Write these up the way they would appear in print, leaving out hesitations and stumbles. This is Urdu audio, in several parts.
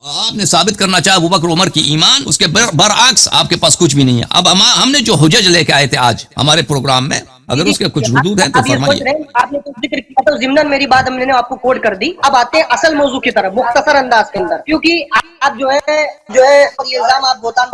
آپ نے ثابت کرنا چاہا ابو بکر عمر کی ایمان، اس کے برعکس آپ کے پاس کچھ بھی نہیں ہے. اب ہم نے جو حجج لے کے آئے تھے آج ہمارے پروگرام میں، اگر اس کے کچھ ردود ہیں تو فرمائیے. آپ نے کچھ ذکر کیا تو ضمن میری بات ہم نے آپ کو کوڈ کر دی. اب آتے ہیں اصل موضوع کی طرف مختصر انداز کے اندر، کیونکہ آپ جو ہے یہ الزام آپ بہتان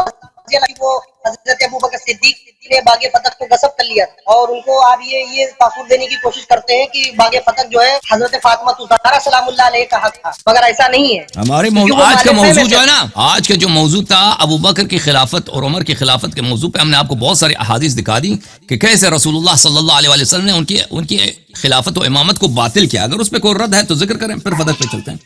وہ حضرت ابو بکر صدیق نے باغ فتح کو غصب کر لیا اور ان کو آپ یہ تاثر دینے کی کوشش کرتے ہیں کہ باغ فتح جو ہے حضرت فاطمہ الزہرا سلام اللہ علیہ کا حق تھا، مگر ایسا نہیں ہے. ہمارے آج کا موضوع جو ہے نا، آج کا جو موضوع تھا ابو بکر کی خلافت اور عمر کی خلافت کے موضوع پہ ہم نے آپ کو بہت ساری احادیث دکھا دی کہ کیسے رسول اللہ صلی اللہ علیہ وسلم نے ان کی خلافت و امامت کو باطل کیا. اگر اس پہ کوئی رد ہے تو ذکر کریں، پھر فتح پہ چلتے ہیں.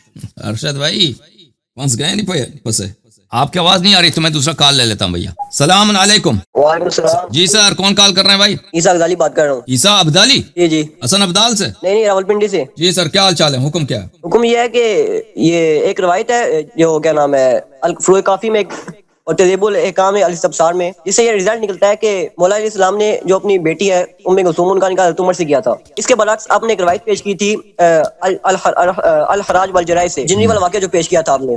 ارشد بھائی پھنس گئے نہیں پسے، آپ کی آواز نہیں آ رہی تو میں دوسرا کال لے لیتا ہوں. بھیا السلام علیکم. وعلیکم السلام. جی سر، کون کال کر رہے ہیں بھائی؟ عیسیٰ ابدالی بات کر رہا ہوں. عیسیٰ ابدالی؟ جی حسن ابدال سے؟ نہیں راولپنڈی سے. جی سر، کیا حال چال ہے؟ حکم کیا ہے؟ حکم یہ ہے کہ یہ ایک روایت ہے جو کیا نام ہے الفروع کافی میں اور تہذیب الاحکام الاستبصار میں، جس سے یہ رزلٹ نکلتا ہے کہ مولا علیہ السلام نے جو اپنی بیٹی ہے ام کلثوم ان کا نکاح حضرت عمر سے کیا تھا. اس کے برعکس آپ نے ایک روایت پیش کی تھی الحراج والجرائی سے، جنی والا واقعہ جو پیش کیا تھا آپ نے.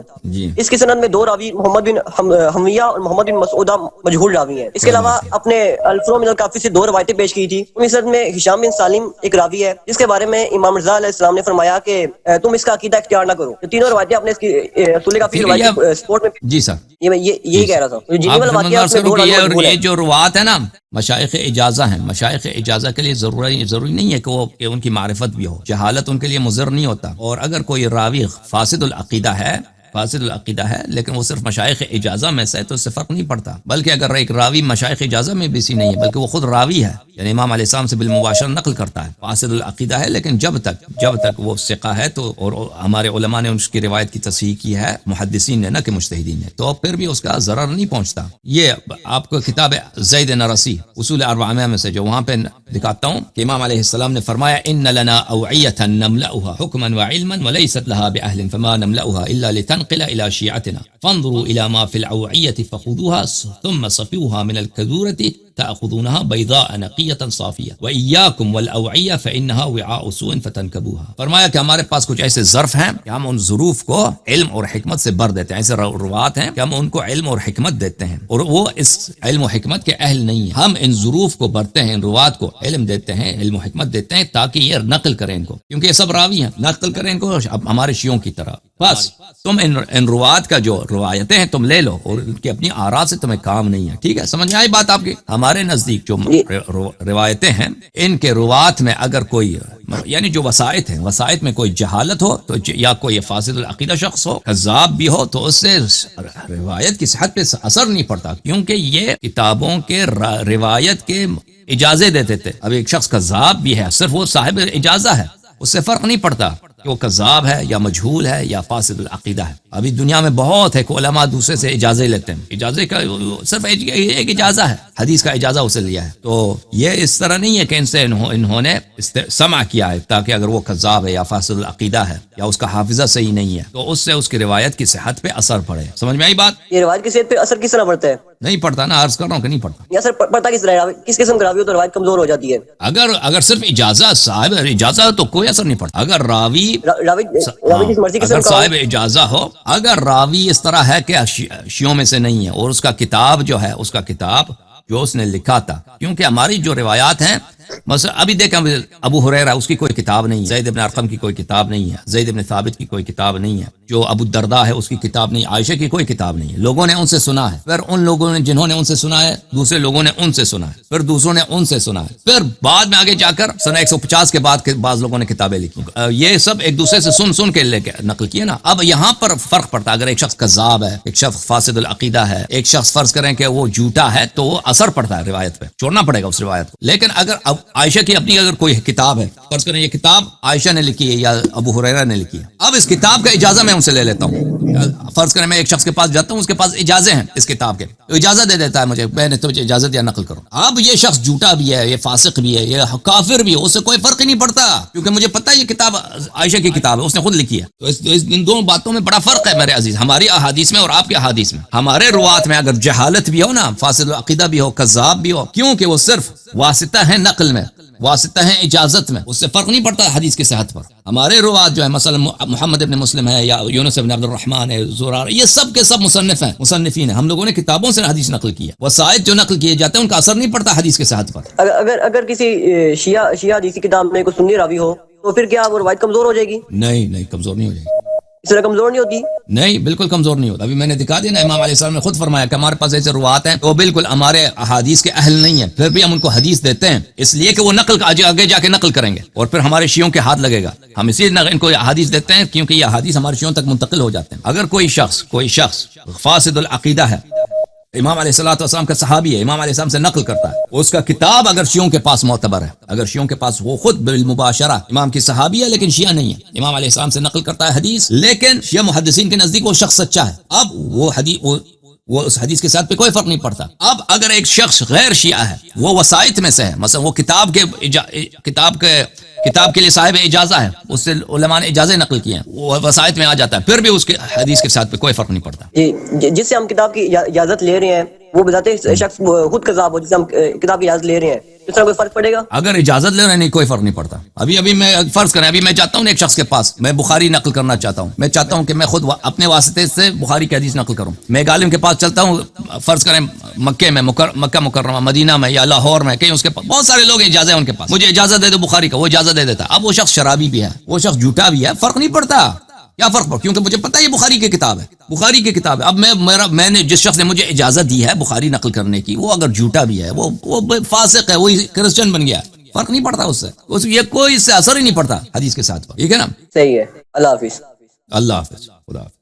اس کی سند میں دو راوی محمد بن حمیہ اور محمد بن مسعودہ مجہول راوی ہیں. اس کے علاوہ اپنے الفروع من الکافی سے دو روایتیں پیش کی تھی. ان سند میں ہشام بن سالم ایک راوی ہے جس کے بارے میں امام رضا علیہ السلام نے فرمایا کہ تم اس کا عقیدہ اختیار نہ کرو. تینوں روایتیں آپ نے اس کی رسول کافی روایت سپورٹ میں. جی سر، یہی کہہ رہا تھا. اور یہ جو روات ہے نا مشائخ اجازہ ہیں، مشائخ اجازہ کے لیے ضروری نہیں ہے کہ ان کی معرفت بھی ہو، جہالت ان کے لیے مضر نہیں ہوتا. اور اگر کوئی راوی فاسد العقیدہ ہے لیکن وہ صرف مشائخ اجازہ میں سے، تو اس سے فرق نہیں پڑتا. بلکہ اگر ایک راوی مشائخ اجازہ میں بھی نہیں ہے بلکہ وہ خود راوی ہے، یعنی امام علیہ السلام سے بالمباشر نقل کرتا ہے، فاسد العقیدہ ہے، لیکن جب تک وہ ثقہ ہے تو، اور ہمارے علماء نے اس کی روایت کی تصحیح کی ہے، محدثین نے نہ کہ مجتہدین نے، تو پھر بھی اس کا ضرر نہیں پہنچتا. یہ آپ کو کتاب زید نرسی اصول اربعہ میں سے جو وہاں پہ دکھاتا ہوں کہ امام علیہ السلام نے فرمایا ان لنا اوعیۃ نملأها حکما وعلما وليست لها باهل فما نملأها الا لتنقل الى شيعتنا فانظروا الى ما في الاوعیۃ فخذوها ثم صفوها من الكذورة تأخذونها بيضاء نقية صافية وإياكم والأوعية فإنها وعاء سوء فتنكبوها. فرمایا کہ ہمارے پاس کچھ ایسے ظرف ہیں کہ ہم ان ظروف کو علم اور حکمت سے بھر دیتے ہیں، ایسے روات ہیں کہ ہم ان کو علم اور حکمت دیتے ہیں اور وہ اس علم و حکمت کے اہل نہیں ہیں. ہم ان ظروف کو بھرتے ہیں، ان روات کو علم دیتے ہیں، علم و حکمت دیتے ہیں تاکہ یہ نقل کریں ان کو، کیونکہ یہ سب راوی ہیں، نقل کریں ان کو ہمارے شیعوں کی طرح. بس تم ان روات کا جو روایتیں ہیں تم لے لو اور ان کی اپنی آراء سے تمہیں کام نہیں ہے. ٹھیک ہے، سمجھ آئی بات آپ کی؟ ہمارے نزدیک جو روایتیں ہیں ان کے روات میں اگر کوئی یعنی جو وسائط ہیں، وسائط میں کوئی جہالت ہو تو یا کوئی فاسد العقیدہ شخص ہو، کذاب بھی ہو، تو اس سے روایت کی صحت پہ اثر نہیں پڑتا، کیونکہ یہ کتابوں کے روایت کے اجازے دیتے تھے. اب ایک شخص کذاب بھی ہے، صرف وہ صاحب اجازہ ہے، اس سے فرق نہیں پڑتا کہ وہ کذاب ہے یا مجہول ہے یا فاسد العقیدہ ہے. ابھی دنیا میں بہت ہے کہ علماء دوسرے سے اجازے لیتے ہیں، اجازے کا صرف ایک اجازہ ہے، حدیث کا اجازہ اسے لیا ہے. تو یہ اس طرح نہیں ہے کہ ان سے انہوں نے سمع کیا ہے تاکہ اگر وہ کذاب ہے یا فاسد العقیدہ ہے یا اس کا حافظہ صحیح نہیں ہے تو اس سے اس کی روایت کی صحت پہ اثر پڑے. سمجھ میں آئی بات؟ یہ روایت کی صحت پہ اثر کس طرح پڑتا ہے؟ نہیں پڑتا نا، عرض کر رہا ہوں کہ نہیں پڑتا. یہ اثر پڑتا کس طرح ہے؟ کس قسم کا راوی ہو تو روایت کمزور ہو جاتی ہے؟ اگر صرف اجازہ، صاحب اجازہ ہو تو کوئی اثر نہیں پڑتا. اگر راوی اگر صاحب اجازہ ہو، اگر راوی اس طرح ہے کہ شیعوں میں سے نہیں ہے اور اس کا کتاب جو ہے، اس کا کتاب جو اس نے لکھا تھا، کیونکہ ہماری جو روایات ہیں مثلا ابھی دیکھیں ابو ہریرہ اس کی کوئی کتاب نہیں ہے، زید بن ارقم کی کوئی کتاب نہیں ہے، زید بن ثابت کی کوئی کتاب نہیں ہے، جو ابو الدرداء ہے اس کی کتاب نہیں، عائشہ کی کوئی کتاب نہیں ہے. لوگوں نے ان سے سنا ہے، پھر ان لوگوں نے جنہوں نے ان سے سنا ہے، دوسرے لوگوں نے ان سے سنا ہے، پھر دوسروں نے ان سے سنا ہے، پھر بعد میں آگے جا کر سنہ 150 کے بعد بعض لوگوں نے کتابیں لکھی. یہ سب ایک دوسرے سے سن کے لے کے نقل کیے نا. اب یہاں پر فرق پڑتا ہے، اگر ایک شخص کذاب ہے، ایک شخص فاسد العقیدہ ہے، ایک شخص فرض کریں کہ وہ جھوٹا ہے، تو وہ اثر پڑتا ہے روایت پہ، چھوڑنا پڑے گا اس روایت کو. لیکن اگر اب عائشہ کی اپنی اگر کوئی کتاب ہے، فرض کریں یہ کتاب عائشہ نے لکھی ہے یا ابو ہریرہ نے لکھی ہے، اب اس کتاب کا اجازہ میں ان سے لے لیتا ہوں. فرض کریں میں ایک شخص کے پاس جاتا ہوں، اس کے پاس اجازے ہیں اس کتاب کے، تو اجازت دے دیتا ہے مجھے، میں نے تجھے اجازت دیا نقل کرو. اب یہ شخص جھوٹا بھی ہے، یہ فاسق بھی ہے، یہ کافر بھی ہے، اس سے کوئی فرق ہی نہیں پڑتا، کیونکہ مجھے پتہ ہے یہ کتاب عائشہ کی کتاب ہے، اس نے خود لکھی ہے. تو ان دونوں باتوں میں بڑا فرق ہے میرے عزیز، ہماری احادیث میں اور آپ کی احادیث میں. ہمارے روات میں اگر جہالت بھی ہو نا، فاسد العقیدہ بھی ہو، کذاب بھی ہو، کیونکہ وہ صرف واسطہ ہے نقل میں، واسطہ ہیں اجازت میں، اس سے فرق نہیں پڑتا حدیث کی صحت پر. ہمارے روات جو ہے مثلا محمد ابن مسلم ہے یا یونس ابن عبد الرحمن ہے، زرار، یہ سب کے سب مصنف ہیں، مصنفین ہیں. ہم لوگوں نے کتابوں سے حدیث نقل کی ہے. وسائط جو نقل کیے جاتے ہیں ان کا اثر نہیں پڑتا حدیث کی صحت پر. اگر کسی شیعہ حدیثی کتاب میں کوئی سنی راوی ہو تو پھر کیا وہ روایت کمزور ہو جائے گی؟ نہیں کمزور نہیں ہو جائے گی. اس طرح کمزور نہیں ہوتی؟ نہیں، بالکل کمزور نہیں ہوتا. ابھی میں نے دکھا دیا نا، امام علیہ السلام نے خود فرمایا کہ ہمارے پاس ایسے روات ہیں وہ بالکل ہمارے احادیث کے اہل نہیں ہیں، پھر بھی ہم ان کو حدیث دیتے ہیں اس لیے کہ وہ نقل آگے جا کے نقل کریں گے اور پھر ہمارے شیعوں کے ہاتھ لگے گا. ہم اسی ان کو احادیث دیتے ہیں کیونکہ یہ احادیث ہمارے شیعوں تک منتقل ہو جاتے ہیں. اگر کوئی شخص فاسد العقیدہ ہے، امام علیہ الصلوۃ والسلام کا صحابی ہے، امام علیہ السلام سے نقل کرتا ہے، اس کا کتاب اگر شیعوں کے پاس معتبر ہے، اگر شیعوں کے پاس وہ خود بالمباشرہ امام کی صحابی ہے لیکن شیعہ نہیں ہے، امام علیہ السلام سے نقل کرتا ہے حدیث، لیکن شیعہ محدثین کے نزدیک وہ شخص سچا ہے، اب وہ اس حدیث کے ساتھ پہ کوئی فرق نہیں پڑتا. اب اگر ایک شخص غیر شیعہ ہے، وہ وسائط میں سے ہے، مثلا وہ کتاب کے لیے صاحب اجازہ ہے، اس سے علماء نے اجازے نقل کیے ہیں، وہ وسائط میں آ جاتا ہے، پھر بھی اس کے حدیث کے ساتھ پہ کوئی فرق نہیں پڑتا. جی، جس سے ہم کتاب کی اجازت لے رہے ہیں وہ بذات شخص خود کذاب ہو، جس سے ہم کتاب کی اجازت لے رہے ہیں، اس طرح کوئی فرق پڑے گا؟ اگر اجازت لے رہے ہیں نہیں، کوئی فرق نہیں پڑتا. ابھی میں فرض کریں، ابھی میں چاہتا ہوں ایک شخص کے پاس میں بخاری نقل کرنا چاہتا ہوں، میں چاہتا ہوں کہ میں خود اپنے واسطے سے بخاری کی حدیث نقل کروں. میں ایک عالم کے پاس چلتا ہوں، فرض کریں مکہ مکرمہ، مدینہ میں یا لاہور میں، کہیں اس کے پاس بہت سارے لوگ اجازت ہے ان کے پاس، مجھے اجازت دے دو بخاری کا، وہ اجازت دے دیتا. اب وہ شخص شرابی بھی ہے، وہ شخص جھوٹا بھی ہے، فرق نہیں پڑتا. کیا فرق پڑتا؟ کیونکہ مجھے پتا ہے یہ بخاری کی کتاب ہے، بخاری کی کتاب ہے. اب میں نے جس شخص نے مجھے اجازت دی ہے بخاری نقل کرنے کی، وہ اگر جھوٹا بھی ہے، وہ فاسق ہے، وہ کرسچن بن گیا، فرق نہیں پڑتا اس سے، یہ کوئی اس سے اثر ہی نہیں پڑتا حدیث کے ساتھ. ٹھیک ہے نا؟ صحیح ہے. اللہ حافظ. اللہ حافظ. خدا حافظ.